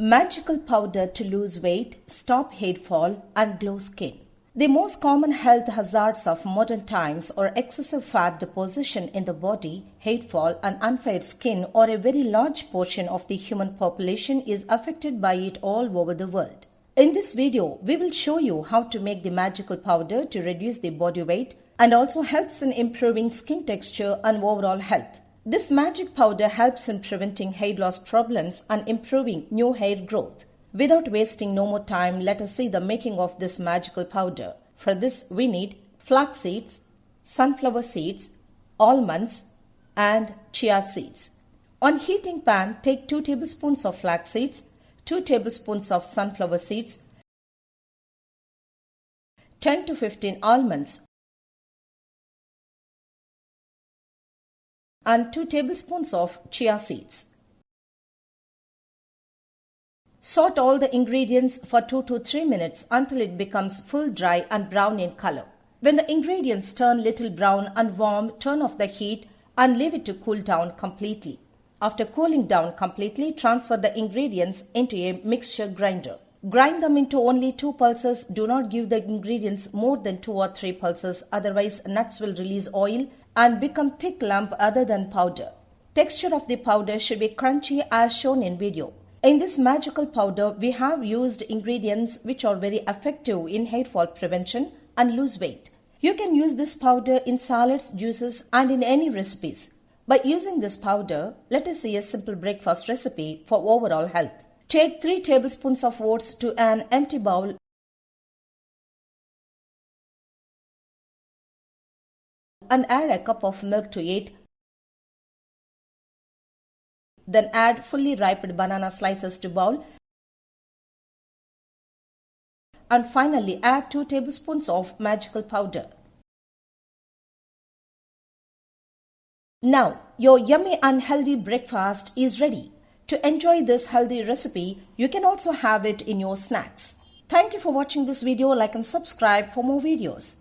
Magical powder to lose weight, stop hair fall, and glow skin. The most common health hazards of modern times are excessive fat deposition in the body, hair fall, and unfair skin, or a very large portion of the human population is affected by it all over the world. In this video, we will show you how to make the magical powder to reduce the body weight and also helps in improving skin texture and overall health. This magic powder helps in preventing hair loss problems and improving new hair growth. Without wasting no more time, let us see the making of this magical powder. For this, we need flax seeds, sunflower seeds, almonds, and chia seeds. On heating pan, take 2 tablespoons of flax seeds, 2 tablespoons of sunflower seeds, 10 to 15 almonds, and 2 tablespoons of chia seeds. Saute all the ingredients for 2 to 3 minutes until it becomes full dry and brown in color. When the ingredients turn little brown and warm, turn off the heat and leave it to cool down completely. After cooling down completely, transfer the ingredients into a mixture grinder. Grind them into only 2 pulses. Do not give the ingredients more than 2 or 3 pulses, otherwise nuts will release oil and become thick lump other than powder. Texture of the powder should be crunchy as shown in video. In this magical powder, we have used ingredients which are very effective in hair fall prevention and lose weight. You can use this powder in salads, juices, and in any recipes. By using this powder, let us see a simple breakfast recipe for overall health. Take 3 tablespoons of oats to an empty bowl and add a cup of milk to it. Then add fully ripened banana slices to bowl. And finally add 2 tablespoons of magical powder. Now your yummy and healthy breakfast is ready. To enjoy this healthy recipe, you can also have it in your snacks. Thank you for watching this video. Like and subscribe for more videos.